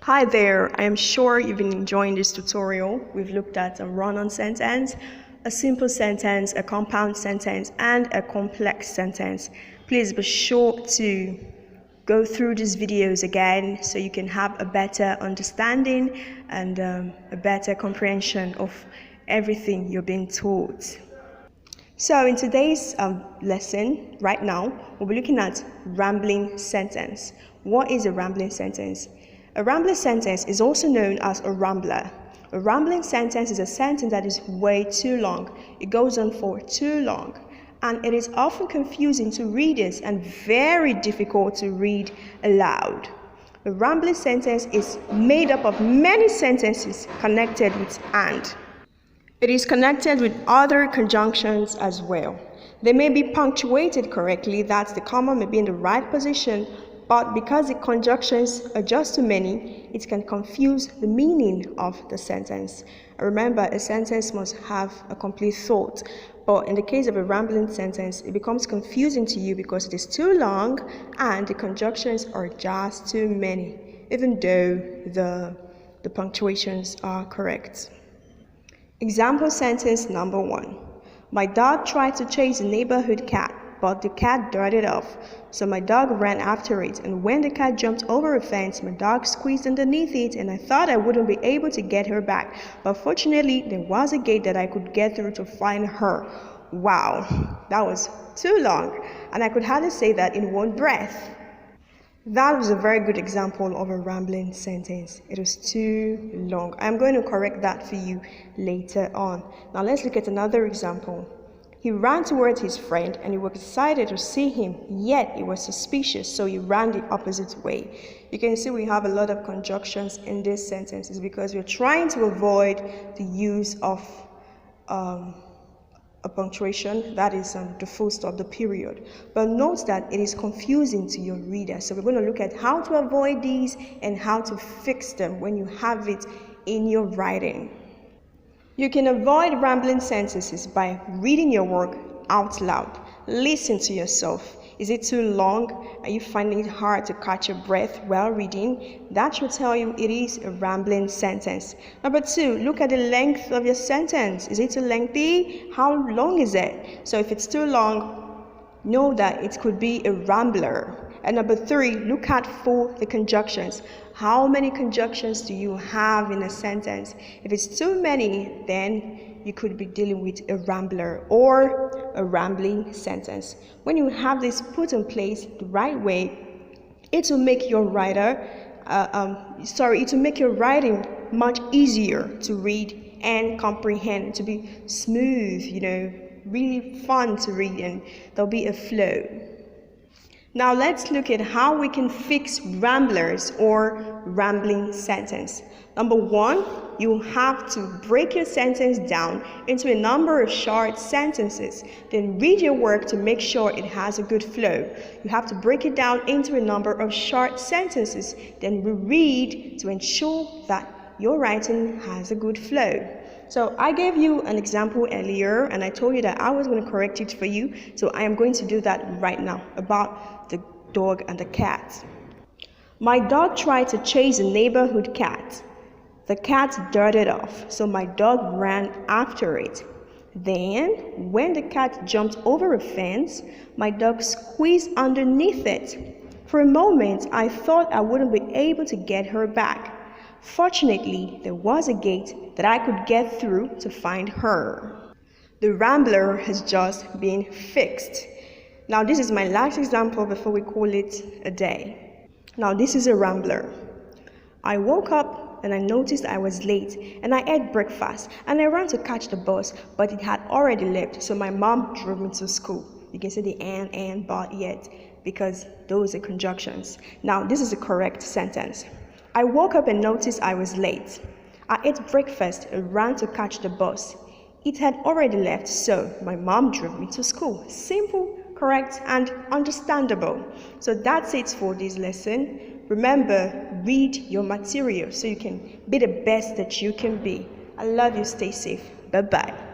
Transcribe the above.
Hi there, I am sure you've been enjoying this tutorial. We've looked at a run-on sentence, a simple sentence, a compound sentence, and a complex sentence. Please be sure to go through these videos again so you can have a better understanding and a better comprehension of everything you're being taught. So in today's lesson, right now, we'll be looking at rambling sentence. What is a rambling sentence? A rambling sentence is also known as a rambler. A rambling sentence is a sentence that is way too long. It goes on for too long, and it is often confusing to readers and very difficult to read aloud. A rambling sentence is made up of many sentences connected with "and". It is connected with other conjunctions as well. They may be punctuated correctly, that's the comma may be in the right position, but because the conjunctions are just too many, it can confuse the meaning of the sentence. Remember, a sentence must have a complete thought, but in the case of a rambling sentence, it becomes confusing to you because it is too long and the conjunctions are just too many, even though the punctuations are correct. Example sentence number 1. My dog tried to chase the neighborhood cat, but the cat darted off. So my dog ran after it, and when the cat jumped over a fence, my dog squeezed underneath it, and I thought I wouldn't be able to get her back. But fortunately, there was a gate that I could get through to find her. Wow, that was too long, and I could hardly say that in one breath. That was a very good example of a rambling sentence. It was too long. I'm going to correct that for you later on. Now let's look at another example. He ran towards his friend and he was excited to see him, yet he was suspicious, so he ran the opposite way. You can see we have a lot of conjunctions in this sentence. It's because we're trying to avoid the use of a punctuation, that is the full stop, the period. But note that it is confusing to your reader. So we're going to look at how to avoid these and how to fix them when you have it in your writing. You can avoid rambling sentences by reading your work out loud. Listen to yourself. Is it too long? Are you finding it hard to catch your breath while reading? That should tell you it is a rambling sentence. Number 2, look at the length of your sentence. Is it too lengthy? How long is it? So if it's too long, know that it could be a rambler. And number 3, look out for the conjunctions. How many conjunctions do you have in a sentence? If it's too many, then you could be dealing with a rambler or a rambling sentence. When you have this put in place the right way, it will make your writing much easier to read and comprehend, to be smooth, really fun to read, and there'll be a flow. Now let's look at how we can fix ramblers or rambling sentence. Number 1, you have to break your sentence down into a number of short sentences. Then read your work to make sure it has a good flow. You have to break it down into a number of short sentences. Then reread to ensure that your writing has a good flow. So I gave you an example earlier and I told you that I was going to correct it for you. So I am going to do that right now about the dog and the cat. My dog tried to chase a neighborhood cat. The cat darted off, so my dog ran after it. Then, when the cat jumped over a fence, my dog squeezed underneath it. For a moment, I thought I wouldn't be able to get her back. Fortunately, there was a gate that I could get through to find her. The rambler has just been fixed. Now, this is my last example before we call it a day. Now, this is a rambler. I woke up and I noticed I was late and I ate breakfast and I ran to catch the bus, but it had already left, so my mom drove me to school. You can see the and, but, yet, because those are conjunctions. Now, this is a correct sentence. I woke up and noticed I was late. I ate breakfast and ran to catch the bus. It had already left, so my mom drove me to school. Simple, correct, and understandable. So that's it for this lesson. Remember, read your material so you can be the best that you can be. I love you. Stay safe. Bye-bye.